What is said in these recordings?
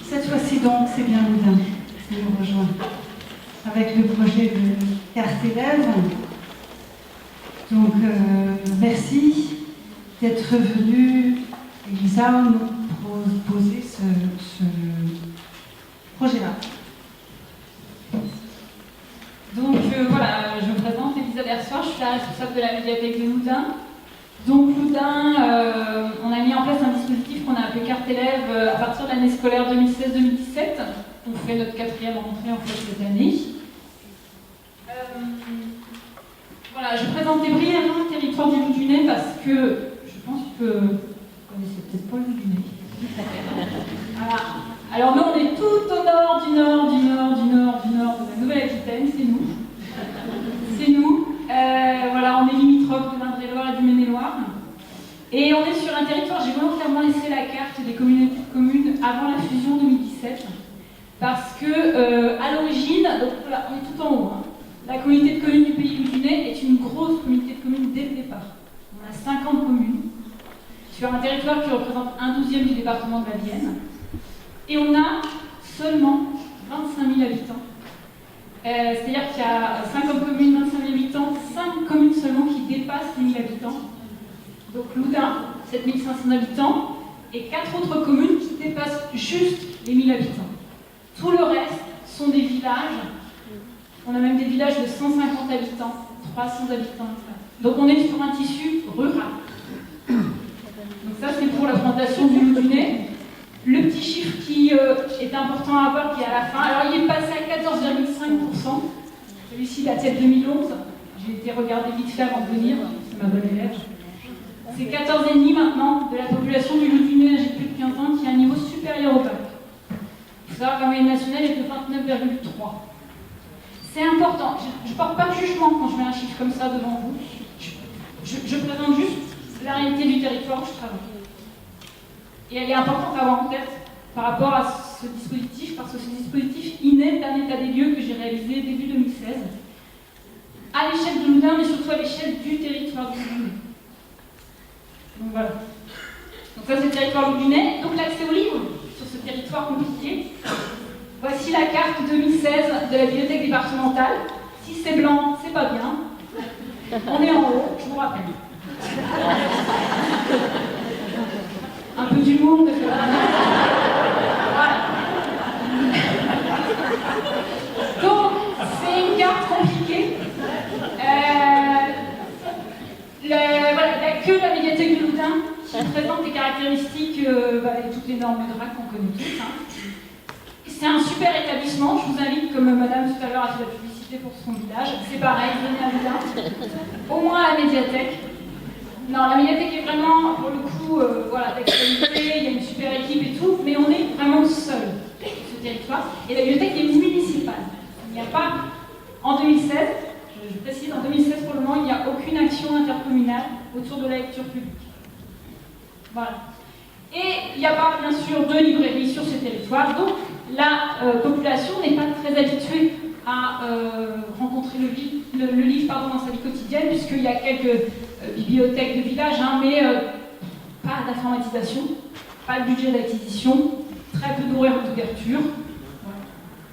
Cette fois-ci donc, c'est bien Loudun qui nous rejoint avec le projet de carte élève. Donc, merci d'être venu, Elisa, nous proposer ce projet-là. Donc voilà, je me présente, Elisa Dersoir, je suis la responsable de la médiathèque de Loudun. Donc Loudun, on a mis en place un dispositif qu'on a appelé carte élève à partir de l'année scolaire 2016-2017. On fait notre 4e rentrée en fait cette année. Voilà, je présentais brièvement le territoire du Loudunais parce que je pense que vous connaissez peut-être pas le Loudunais. Voilà. Alors nous on est tout au nord du nord de la Nouvelle-Aquitaine, c'est nous. C'est nous. Voilà, on est limitrophe de l'Indre-et-Loire et du Maine-et-Loire. Et on est sur un territoire, j'ai volontairement laissé la carte des communautés de communes avant la fusion 2017. Parce que, à l'origine, donc voilà, on est tout en haut. Hein. La communauté de communes du Pays Loudunais est une grosse communauté de communes dès le départ. On a 50 communes sur un territoire qui représente 1/12 du département de la Vienne. Et on a seulement 25 000 habitants. C'est-à-dire qu'il y a 50 communes, 25 000 habitants, 5 communes seulement qui dépassent les 1000 habitants. Donc Loudun, 7 500 habitants, et 4 autres communes qui dépassent juste les 1000 habitants. Tout le reste sont des villages. On a même des villages de 150 habitants, 300 habitants. Donc on est sur un tissu rural. Donc ça c'est pour la présentation du Loudunais. Le petit chiffre qui est important à avoir, qui est à la fin, alors il est passé à 14,5%. Celui-ci datait de 2011. J'ai été regarder vite fait avant de venir, c'est ma bonne élève. C'est 14,5% maintenant de la population du Loudunais âgée de plus de 15 ans qui a un niveau supérieur au bac. Il faut savoir que la moyenne nationale est de 29,3%. C'est important. Je ne porte pas de jugement quand je mets un chiffre comme ça devant vous. Je présente juste la réalité du territoire où je travaille. Et elle est importante à avoir en tête par rapport à ce dispositif, parce que ce dispositif inné d'un état des lieux que j'ai réalisé début 2016, à l'échelle de Loudun, mais surtout à l'échelle du territoire du Loudunais. Donc voilà. Donc ça c'est le territoire Loudunais. Donc l'accès aux livres sur ce territoire compliqué. Voici la carte 2016 de la bibliothèque départementale. Si c'est blanc, c'est pas bien. On est en haut, je vous rappelle. Un peu d'humour de faire. Voilà. Donc, c'est une carte compliquée. Voilà, il n'y a que la médiathèque de Loudun qui présente des caractéristiques et toutes les normes de DRAC qu'on connaît tous. Hein. C'est un super établissement. Je vous invite, comme madame tout à l'heure a fait la publicité pour son village, c'est pareil, venez à Loudun. Au moins à la médiathèque. Non, la médiathèque est vraiment, pour le coup, d'actualité, il y a une super équipe et tout, mais on est vraiment seul sur ce territoire. Et la bibliothèque est municipale. Il n'y a pas, en 2016, je précise, en 2016 pour le moment, il n'y a aucune action intercommunale autour de la lecture publique. Voilà. Et il n'y a pas, bien sûr, de librairie sur ce territoire, donc la population n'est pas très habituée à rencontrer le livre dans sa vie quotidienne, puisqu'il y a quelques bibliothèques de village, mais pas d'informatisation, pas de budget d'acquisition, très peu d'horaires d'ouverture. Voilà.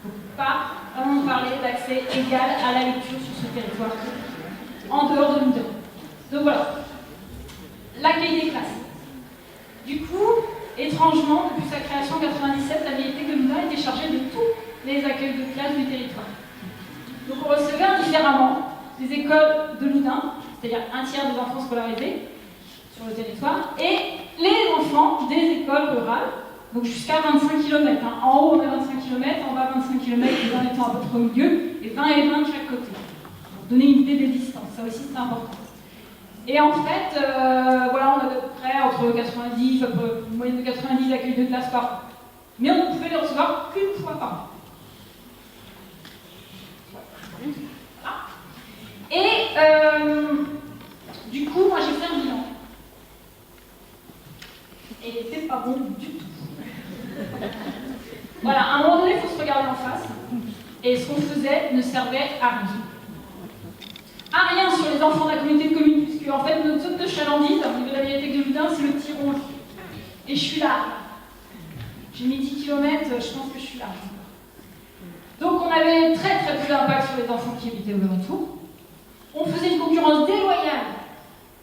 Donc pas vraiment parler d'accès égal à la lecture sur ce territoire, en dehors de Loudun. Donc voilà, l'accueil des classes. Du coup, étrangement, depuis sa création en 1997, la bibliothèque de Loudun était chargée de tous les accueils de classes du territoire. Donc on recevait indifféremment les écoles de Loudun, c'est-à-dire un tiers des enfants scolarisés sur le territoire, et les enfants des écoles rurales, donc jusqu'à 25 km. Hein. En haut, on a 25 km, en bas, 25 km, les uns étant à peu près au milieu, et 20 et 20 de chaque côté. Pour donner une idée des distances, ça aussi c'est important. Et en fait, voilà, on a à peu près entre 90, une moyenne de 90 accueils de classe par an. Mais on ne pouvait les recevoir qu'une fois par an. Voilà. Et du coup, moi j'ai fait un bilan. Et il n'était pas bon du tout. Voilà, à un moment donné, il faut se regarder en face. Et ce qu'on faisait ne servait à rien. À rien sur les enfants de la communauté de communes, puisque en fait notre zone de chalandise, au niveau de la bibliothèque de Loudun, c'est le petit rouge. Et je suis là. J'ai mis 10 km, je pense que je suis là. Donc on avait très très peu d'impact sur les enfants qui habitaient aux alentours. On faisait une concurrence déloyale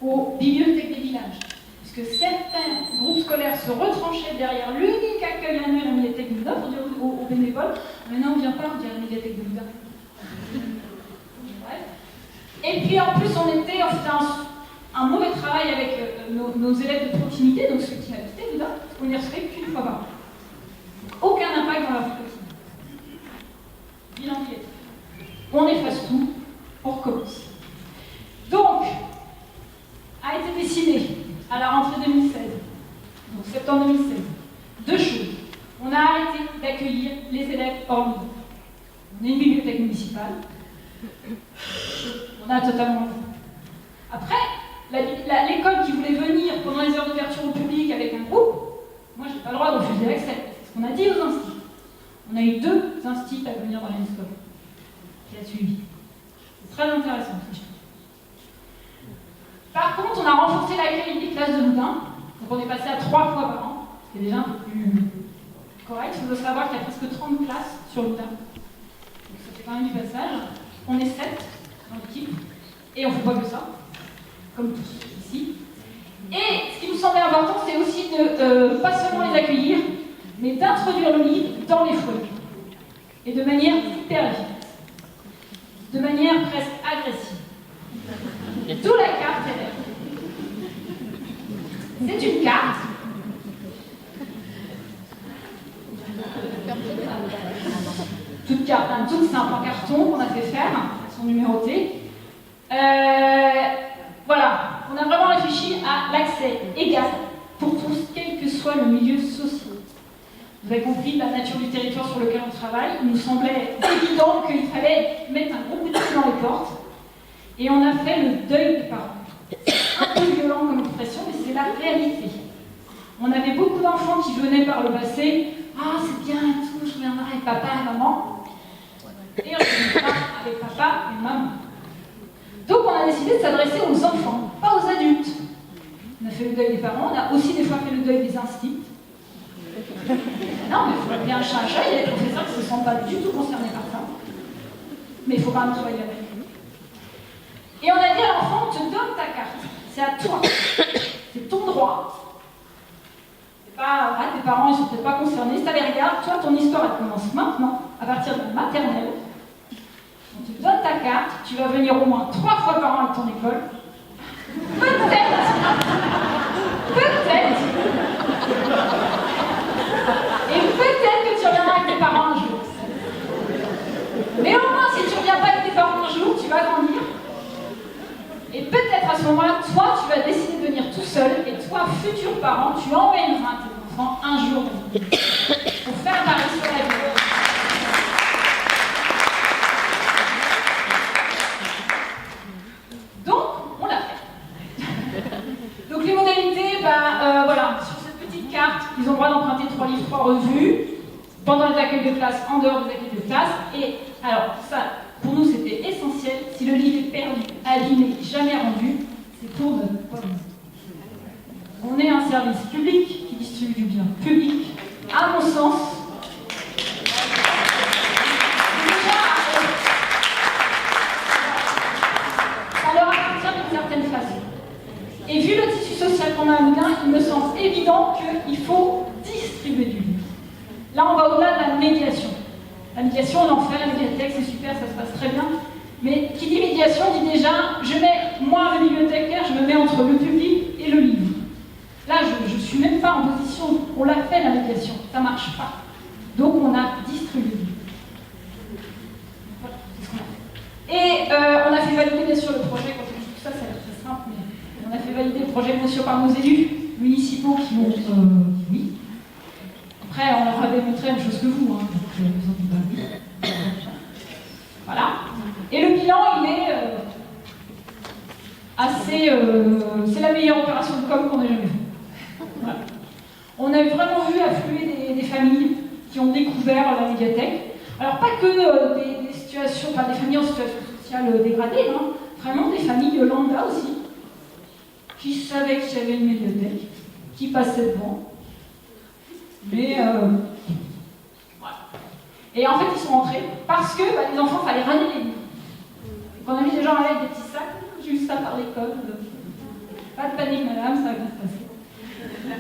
aux bibliothèques des villages, puisque certains groupes scolaires se retranchaient derrière l'unique accueil annuel à la médiathèque de Loudun pour dire aux bénévoles « Maintenant on ne vient pas, on dit à la médiathèque de Loudun. » Et puis en plus on faisait un mauvais travail avec nos élèves de proximité, donc ceux qui habitaient Loudun, on n'y recevait qu'une fois par an. Aucun impact dans leur vie quotidienne. Bilan négatif. On efface tout, on recommence. Donc, a été décidé à la rentrée 2016, donc septembre 2016, deux choses. On a arrêté d'accueillir les élèves hors Loudun. On est une bibliothèque municipale. On a totalement. Après, l'école qui voulait venir pendant les heures d'ouverture au public avec un groupe, moi j'ai pas le droit de refuser l'accès. C'est ce qu'on a dit aux instituts. On a eu 2 instituts à venir dans l'année scolaire qui a suivi. C'est très intéressant. Par contre, on a renforcé l'accueil des classes de Loudun. Donc on est passé à 3 fois par an, ce qui est déjà un peu plus correct. Il faut savoir qu'il y a presque 30 classes sur Loudun. Donc ça fait quand même du passage. On est 7 dans l'équipe. Et on ne fait pas que ça, comme tous ici. Et ce qui nous semblait important, c'est aussi de pas seulement les accueillir, mais d'introduire le livre dans les foyers. Et de manière hyper efficace. De manière presque agressive. D'où la carte élève. C'est une carte. Toute carte, toute simple, en carton qu'on a fait faire, sont numérotées. Voilà, on a vraiment réfléchi à l'accès égal pour tous, quel que soit le milieu social. Vous avez compris la nature du territoire sur lequel on travaille. Il nous semblait évident qu'il fallait mettre un gros coup de pied dans les portes. Et on a fait le deuil des parents. C'est un peu violent comme expression, mais c'est la réalité. On avait beaucoup d'enfants qui venaient par le passé. Ah, c'est bien et tout, je reviendrai avec papa et maman. Et on ne pas avec papa et maman. Donc on a décidé de s'adresser aux enfants, pas aux adultes. On a fait le deuil des parents, on a aussi des fois fait le deuil des instituts. Non, mais il faut appeler un chat. Il y a des professeurs qui ne se sentent pas du tout concernés par ça. Mais il faut quand même travailler avec. Et on a dit à l'enfant, on te donne ta carte. C'est à toi. C'est ton droit. C'est pas, ah, tes parents, ils ne sont peut-être pas concernés. Si tu les regardes, toi, ton histoire, elle commence maintenant, à partir de la maternelle. On te donne ta carte, tu vas venir au moins 3 fois par an à ton école. Peut-être. Et peut-être que tu reviendras avec tes parents un jour. Mais au moins, si tu ne reviens pas avec tes parents un jour, tu vas grandir. Et peut-être à ce moment-là, toi, tu vas décider de venir tout seul. Et toi, futur parent, tu emmèneras tes enfants un jour pour faire un pari sur la vie. Donc, on l'a fait. Donc, les modalités, voilà, sur cette petite carte, ils ont le droit d'emprunter 3 livres, 3 revues, pendant les accueils de classe, en dehors des accueils de classe. Et alors, ça, pour nous, c'était essentiel. Si le livre est perdu, abîmé, jamais rendu, c'est pour ne pas nous. On est un service public qui distribue du bien public. À mon sens, ça leur appartient d'une certaine façon. Et vu le tissu social qu'on a à Loudun, il me semble évident qu'il faut distribuer du livre. Là, on va au-delà de la médiation. La médiation, on en fait, la médiathèque, c'est super, ça se passe très bien. Mais qui dit médiation dit déjà, moi, le bibliothécaire, je me mets entre le public et le livre. Là, je ne suis même pas en position, on l'a fait la médiation, ça ne marche pas. Donc, on a distribué. Voilà, c'est ce qu'on a fait. Et on a fait valider, bien sûr, le projet, quand on dit tout ça, ça a l'air très simple, mais on a fait valider le projet, bien sûr, par nos élus municipaux qui m'ont dit oui. Après, on leur a démontré la même chose que vous, hein, donc vous en dites pas oui. Voilà. Et le bilan, il est assez... c'est la meilleure opération de com qu'on ait jamais faite. Voilà. On a vraiment vu affluer des familles qui ont découvert la médiathèque. Alors, pas que des situations, enfin des familles en situation sociale dégradée, hein, vraiment des familles lambda aussi, qui savaient qu'il y avait une médiathèque, qui passaient devant. Mais voilà. Et en fait, ils sont rentrés parce que les enfants, il fallait ramener les livres. Donc, on a mis des gens avec des petits sacs, j'ai eu ça par l'école. Pas de panique, madame, ça va bien se passer.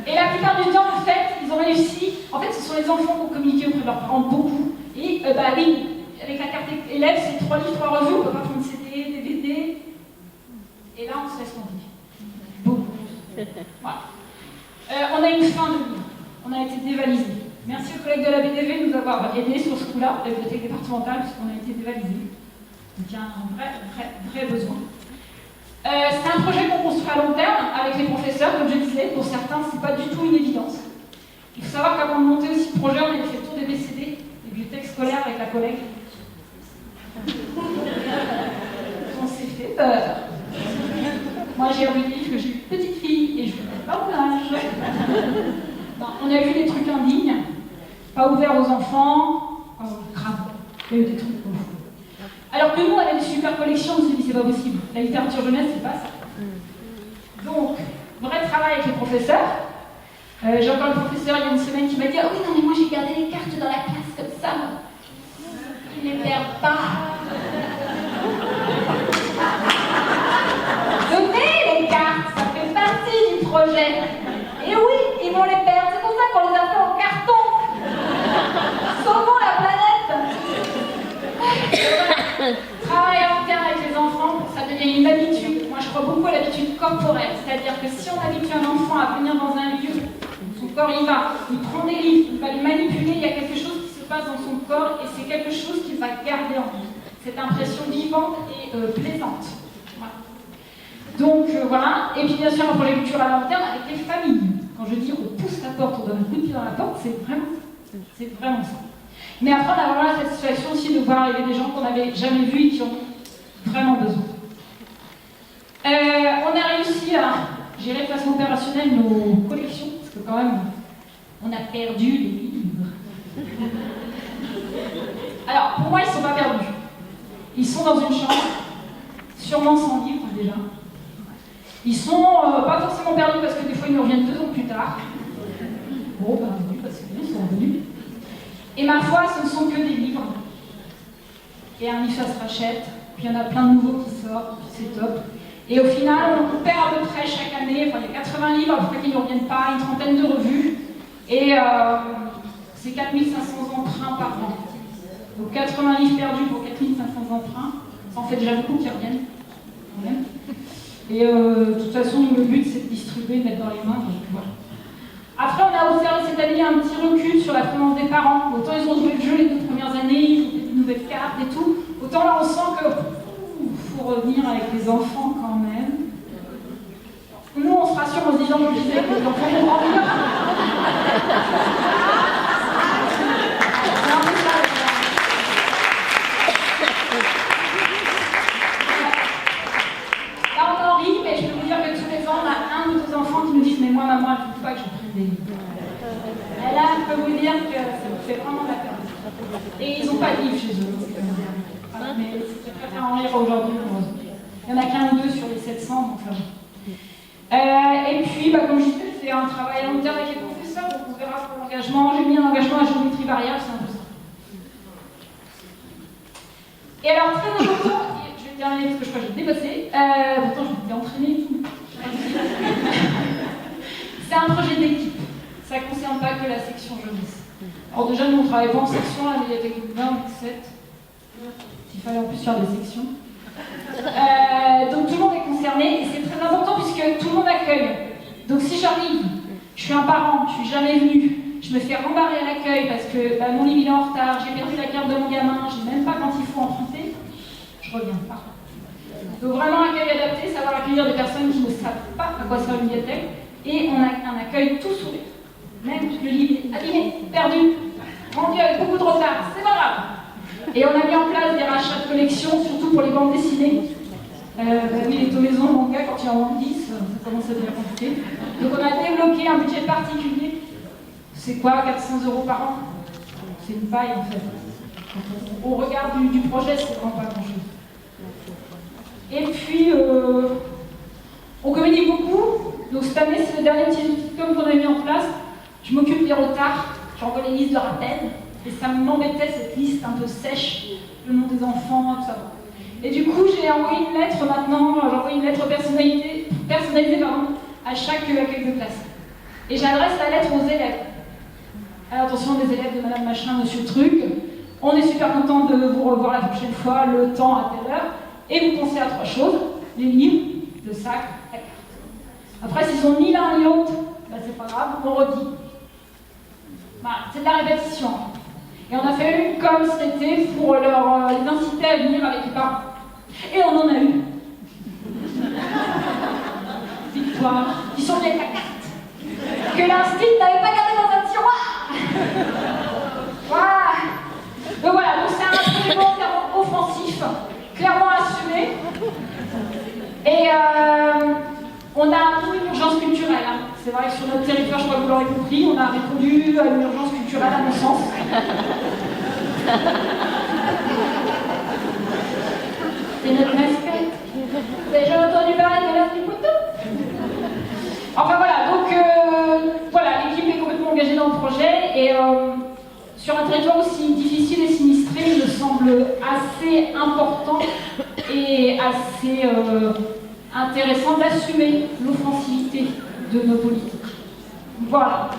Et la plupart du temps, en fait, ils ont réussi. En fait, ce sont les enfants qui ont communiqué auprès de leurs parents beaucoup. Et oui, avec la carte élève, c'est 3 livres, 3 revues, on ne peut pas prendre CD, DVD. Et là, on se laisse tomber. Beaucoup. Voilà. On a une fin de livre. On a été dévalisés. Merci aux collègues de la BDV de nous avoir aidés sur ce coup-là, la bibliothèque départementale, puisqu'on a été dévalisés. Donc il y a un vrai besoin. C'est un projet qu'on construit à long terme avec les professeurs, comme je disais. Pour certains, ce n'est pas du tout une évidence. Il faut savoir qu'avant de monter aussi le projet, on a fait le tour des BCD, des bibliothèques scolaires avec la collègue. On s'est fait peur. Moi, j'ai envie de dire que j'ai une petite fille et je ne fais pas mon âge. On a vu des trucs indignes, pas ouverts aux enfants, grave. Il y a eu des trucs. Alors que nous, on avait des super collections, on s'est dit c'est pas possible. La littérature jeunesse, c'est pas ça. Donc, vrai travail avec les professeurs. J'ai encore le professeur il y a une semaine qui m'a dit ah oui, non, mais moi j'ai gardé les cartes dans la classe comme ça. Ils ne les perdent pas. Donnez les cartes, ça fait partie du projet. Et oui, ils vont les perdre. C'est pour ça qu'on les a fait en carton. Sauvons la planète. Travail à long terme avec les enfants pour que ça devienne une habitude. Moi, je crois beaucoup à l'habitude corporelle. C'est-à-dire que si on habitue un enfant à venir dans un lieu, son corps y va, il prend des livres, il va les manipuler, il y a quelque chose qui se passe dans son corps et c'est quelque chose qu'il va garder en lui. Cette impression vivante et plaisante. Voilà. Donc voilà. Et puis bien sûr, un projet culturel à long terme avec les familles. Quand je dis on pousse la porte, on donne un coup de pied dans la porte, c'est vraiment ça. Mais après, on a vraiment la satisfaction aussi de voir arriver des gens qu'on n'avait jamais vus et qui ont vraiment besoin. On a réussi à gérer de façon opérationnelle nos collections, parce que quand même, on a perdu les livres. Alors, pour moi, ils ne sont pas perdus. Ils sont dans une chambre, sûrement sans livres déjà. Ils sont pas forcément perdus parce que des fois, ils nous reviennent 2 ans plus tard. Bon, oui, parce qu'ils sont revenus. Et ma foi, ce ne sont que des livres. Et un livre, ça se rachète. Puis il y en a plein de nouveaux qui sortent, c'est top. Et au final, on perd à peu près chaque année, il y a 80 livres, après qu'ils ne reviennent pas, une trentaine de revues. Et c'est 4500 emprunts par an. Donc 80 livres perdus pour 4500 emprunts. Ça en fait déjà beaucoup qui reviennent. Quand même. Et de toute façon, le but, c'est de distribuer, de mettre dans les mains. Donc, voilà. Après, on a observé cette année un petit recul sur la présence des parents. Autant ils ont joué le jeu les 2 premières années, ils ont fait de nouvelles cartes et tout. Autant là, on sent que faut revenir avec les enfants quand même. Nous, on se rassure en se disant, je disais, que les enfants vont grandir. C'est un peu ça. Là, on en rit, mais je peux vous dire que tous les ans, on a 1 ou 2 enfants qui nous disent, mais moi, maman, elle ne veut pas que je prenne des livres. Et là, je peux vous dire que ça me fait vraiment la peine. Et ils n'ont pas de livres chez eux. Voilà, mais je préfère en lire aujourd'hui. Il n'y en a qu'1 ou 2 sur les 700, donc ça va. Et puis, comme je disais, c'est un travail à long terme avec les professeurs, donc on verra pour l'engagement. J'ai mis un engagement à géométrie variable, c'est un peu ça. Et alors, très important, je vais terminer parce que je crois que j'ai dépassé, pourtant je m'étais entraînée et tout. C'est un projet d'équipe. Ça ne concerne pas que la section jeunesse. Alors déjà, nous, on ne travaille pas en section, là, mais il y a des 20 ou 7. Il fallait en plus faire des sections. Donc tout le monde est concerné, et c'est très important puisque tout le monde accueille. Donc si j'arrive, je suis un parent, je ne suis jamais venu, je me fais rembarrer à l'accueil parce que mon livre il est en retard, j'ai perdu la carte de mon gamin, je n'ai même pas quand il faut emprunter, je reviens pas. Donc vraiment accueil adapté, savoir accueillir des personnes qui ne savent pas à quoi sert une bibliothèque, et on a un accueil tout sourire. Même le livre est abîmé, perdu, rendu avec beaucoup de retard, c'est pas grave. Et on a mis en place des rachats de collections, surtout pour les bandes dessinées. Oui, les tomaisons, le manga, quand il y en a 10, ça commence à devenir compliqué. Donc on a débloqué un budget particulier. C'est quoi, 400 € par an? C'est une paille en fait. Quand on regarde du projet, c'est vraiment pas grand chose. Et puis, on communique beaucoup. Donc cette année, c'est le dernier petit outil comme qu'on a mis en place. Je m'occupe des retards, j'envoie les listes de rappel, et ça m'embêtait cette liste un peu sèche, le nom des enfants, tout ça. Et du coup, j'ai envoyé une lettre maintenant, j'envoie une lettre personnalisée à chaque accueil de classe. Et j'adresse la lettre aux élèves. Alors attention, des élèves de Madame Machin, Monsieur Truc, on est super content de vous revoir la prochaine fois, le temps à telle heure, et vous pensez à 3 choses, les livres, le sac, la carte. Après, s'ils ont ni l'un ni l'autre, ben, c'est pas grave, on redit. Voilà, c'est de la répétition. Et on a fait une comme cet été pour les inciter à venir avec les parents. Et on en a eu. Victoire, qui sont avec la carte, que l'instit n'avait pas gardé dans un tiroir. Voilà. Donc voilà, donc c'est un élément clairement offensif, clairement assumé. Et on a une urgence culturelle. Hein. C'est vrai que sur notre territoire, je crois que vous l'aurez compris, on a répondu à une urgence culturelle, à mon sens. C'est notre mascotte. Vous avez jamais entendu parler de l'œuf du poteau? Enfin voilà, donc voilà, l'équipe est complètement engagée dans le projet et sur un territoire aussi difficile et sinistré, il me semble assez important et assez intéressant d'assumer l'offensivité de nos politiques. Voilà.